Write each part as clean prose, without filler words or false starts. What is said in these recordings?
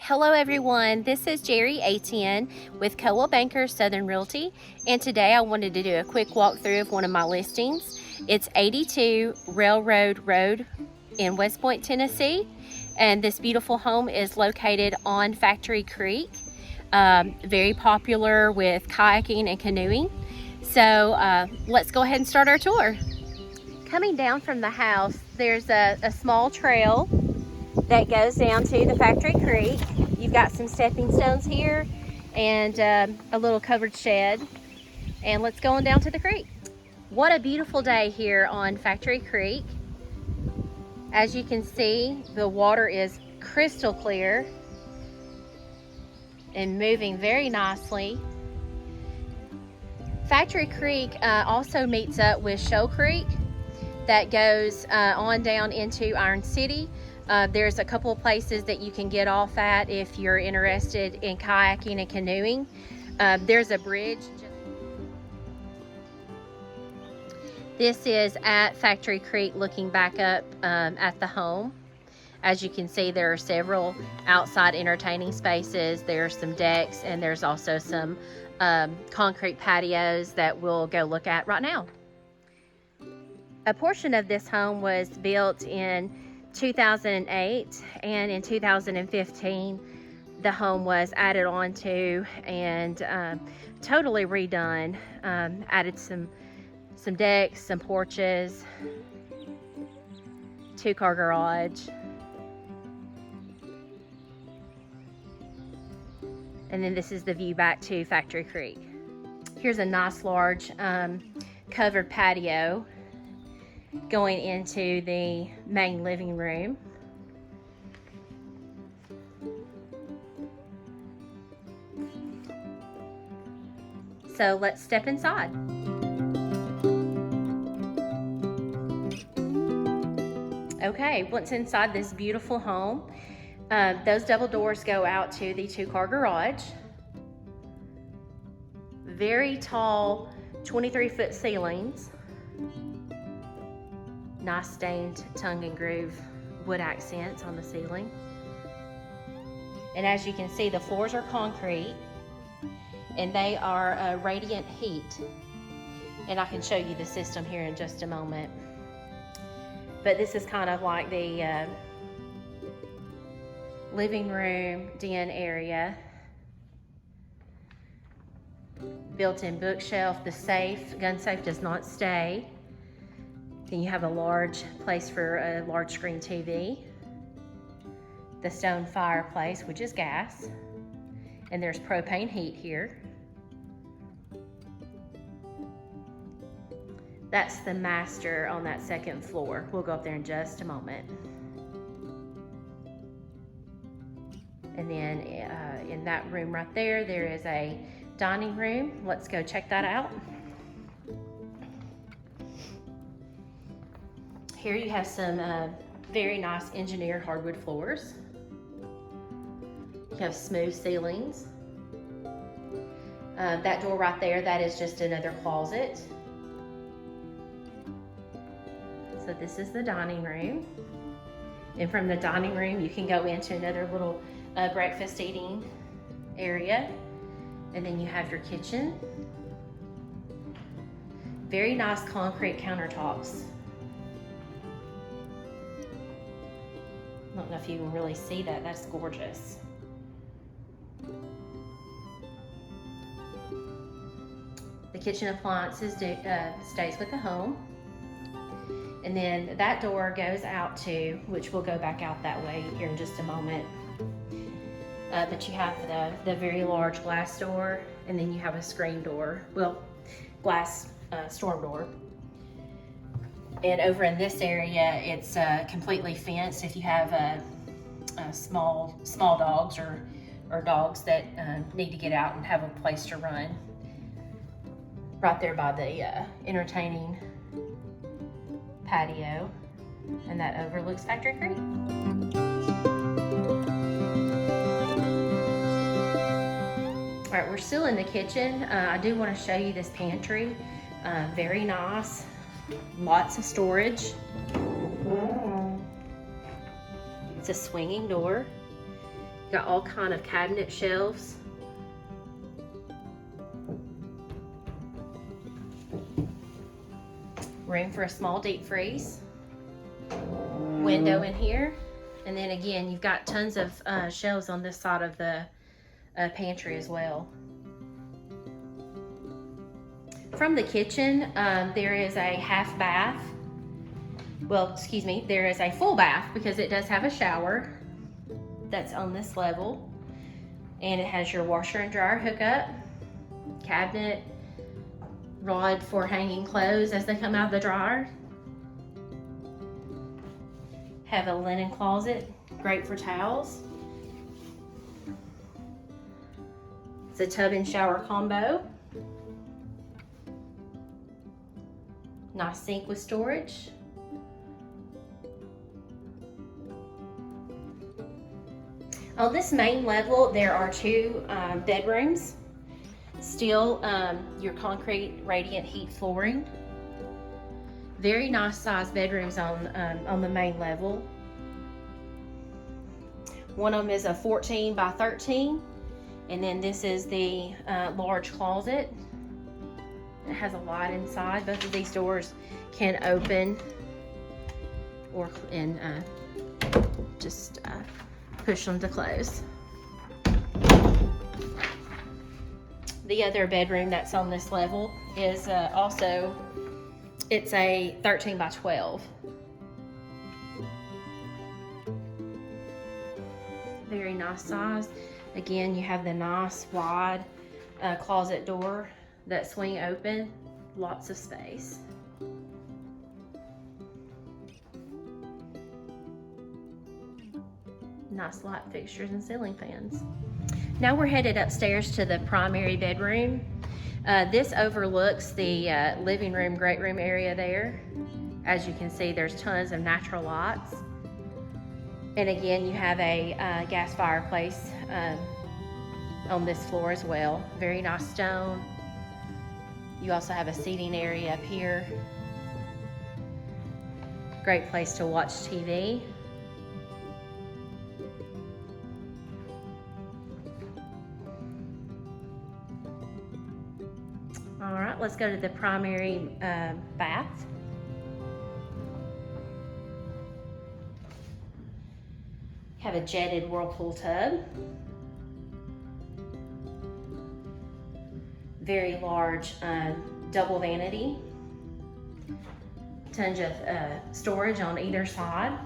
Hello everyone, this is Jerry ATN with Coldwell Banker Southern Realty, and today I wanted to do a quick walkthrough of one of my listings. It's 82 Railroad Road in Westpoint, Tennessee, and this beautiful home is located on Factory Creek. Very popular with kayaking and canoeing. So let's go ahead and start our tour. Coming down from the house, there's a small trail that goes down to the Factory Creek. You've got some stepping stones here and a little covered shed. And let's go on down to the creek. What a beautiful day here on Factory Creek. As you can see, the water is crystal clear and moving very nicely. Factory Creek also meets up with Shoal Creek that goes on down into Iron City. There's a couple of places that you can get off at if you're interested in kayaking and canoeing. There's a bridge. This is at Factory Creek looking back up at the home. As you can see, there are several outside entertaining spaces. There's some decks and there's also some concrete patios that we'll go look at right now. A portion of this home was built in 2008, and in 2015 the home was added on to and totally redone. Added some decks, some porches, 2-car garage, and then this is the view back to Factory Creek. Here's a nice large covered patio going into the main living room. So let's step inside. Okay, once inside this beautiful home, those double doors go out to the 2-car garage. Very tall 23-foot ceilings. Nice stained tongue and groove wood accents on the ceiling. And as you can see, the floors are concrete and they are radiant heat. And I can show you the system here in just a moment. But this is kind of like the living room den area. Built-in bookshelf. The safe, gun safe, does not stay. Then you have a large place for a large screen TV. The stone fireplace, which is gas. And there's propane heat here. That's the master on that second floor. We'll go up there in just a moment. And then in that room right there, there is a dining room. Let's go check that out. Here you have some very nice engineered hardwood floors. You have smooth ceilings. That door right there, that is just another closet. So this is the dining room. And from the dining room, you can go into another little breakfast eating area. And then you have your kitchen. Very nice concrete countertops. I don't know if you can really see that. That's gorgeous. The kitchen appliances stays with the home. And then that door goes out to, which we'll go back out that way here in just a moment. But you have the very large glass door, and then you have a screen door. Well, glass storm door. And over in this area, it's completely fenced. If you have small dogs or dogs that need to get out and have a place to run, right there by the entertaining patio, and that overlooks Factory Creek. All right, we're still in the kitchen. I do want to show you this pantry. Very nice. Lots of storage. It's a swinging door. Got all kind of cabinet shelves. Room for a small deep freeze. Window in here. And then again, you've got tons of shelves on this side of the pantry as well. From the kitchen, there is a half bath. Well, excuse me, there is a full bath because it does have a shower that's on this level. And it has your washer and dryer hookup, cabinet, rod for hanging clothes as they come out of the dryer. Have a linen closet, great for towels. It's a tub and shower combo. Nice sink with storage. On this main level, there are two bedrooms. Still your concrete radiant heat flooring. Very nice sized bedrooms on the main level. One of them is a 14 by 13, and then this is the large closet. It has a light inside. Both of these doors can open or just push them to close. The other bedroom that's on this level is also, it's a 13 by 12. Very nice size. Again, you have the nice wide closet door that swing open. Lots of space. Nice light fixtures and ceiling fans. Now we're headed upstairs to the primary bedroom. This overlooks the living room, great room area there. As you can see, there's tons of natural lights. And again, you have a gas fireplace on this floor as well. Very nice stone. You also have a seating area up here. Great place to watch TV. All right, let's go to the primary bath. Have a jetted whirlpool tub. Very large double vanity. Tons of storage on either side.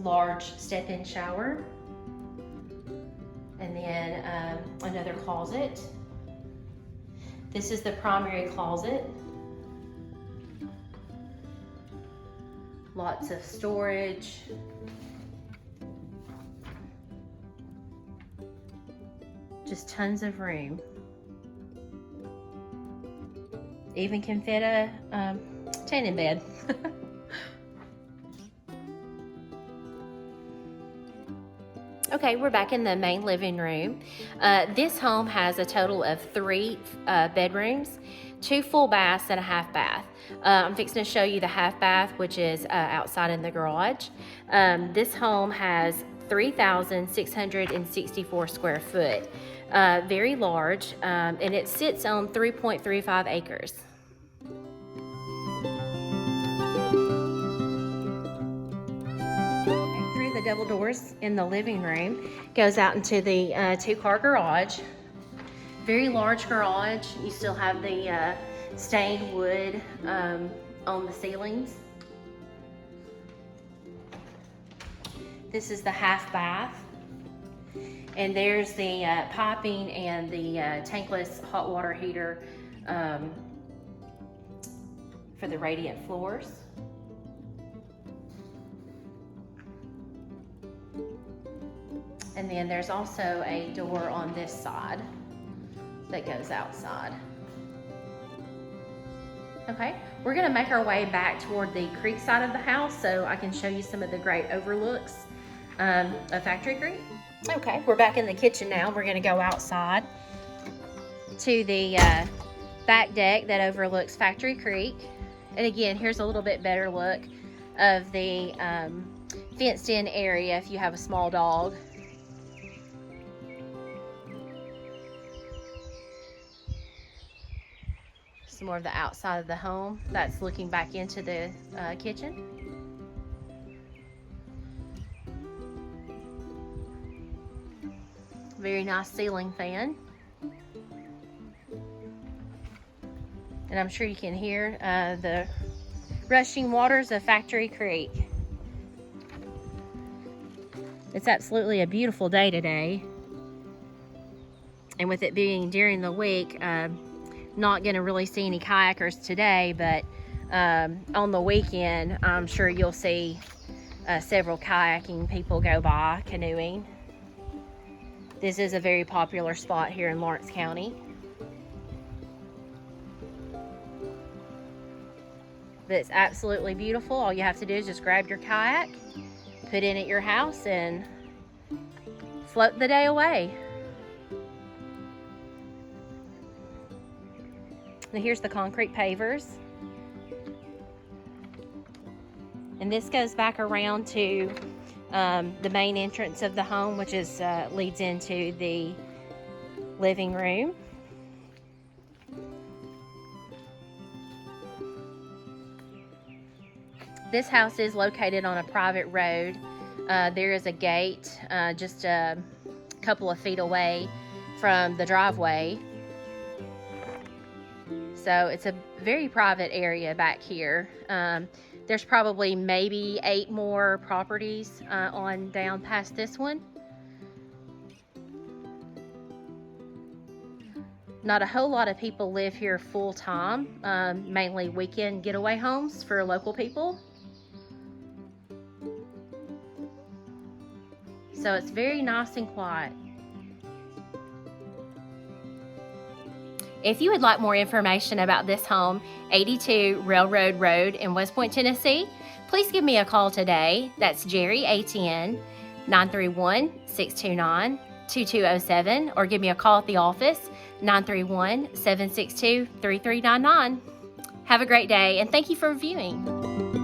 Large step-in shower. And then another closet. This is the primary closet. Lots of storage. Just tons of room. Even can fit a tanning bed. Okay, we're back in the main living room. This home has a total of 3 bedrooms, 2 full baths and a half bath. I'm fixing to show you the half bath, which is outside in the garage. This home has 3,664 square foot. Very large, and it sits on 3.35 acres. Through the double doors in the living room goes out into the 2-car garage. Very large garage. You still have the stained wood on the ceilings. This is the half bath. And there's the piping and the tankless hot water heater for the radiant floors. And then there's also a door on this side that goes outside. Okay, we're gonna make our way back toward the creek side of the house so I can show you some of the great overlooks of Factory Creek. Okay, we're back in the kitchen now. We're gonna go outside to the back deck that overlooks Factory Creek. And again, here's a little bit better look of the fenced in area if you have a small dog. Some more of the outside of the home. That's looking back into the kitchen. Very nice ceiling fan. And I'm sure you can hear the rushing waters of Factory Creek. It's absolutely a beautiful day today. And with it being during the week, not going to really see any kayakers today, but on the weekend, I'm sure you'll see several kayaking people go by, canoeing. This is a very popular spot here in Lawrence County. But it's absolutely beautiful. All you have to do is just grab your kayak, put it at your house, and float the day away. And here's the concrete pavers. And this goes back around to the main entrance of the home, which is leads into the living room. This house is located on a private road. There is a gate just a couple of feet away from the driveway. So it's a very private area back here. There's probably maybe 8 more properties on down past this one. Not a whole lot of people live here full time, mainly weekend getaway homes for local people. So it's very nice and quiet. If you would like more information about this home, 82 Railroad Road in Westpoint, Tennessee, please give me a call today. That's Jerry ATN, 931-629-2207, or give me a call at the office, 931-762-3399. Have a great day, and thank you for viewing.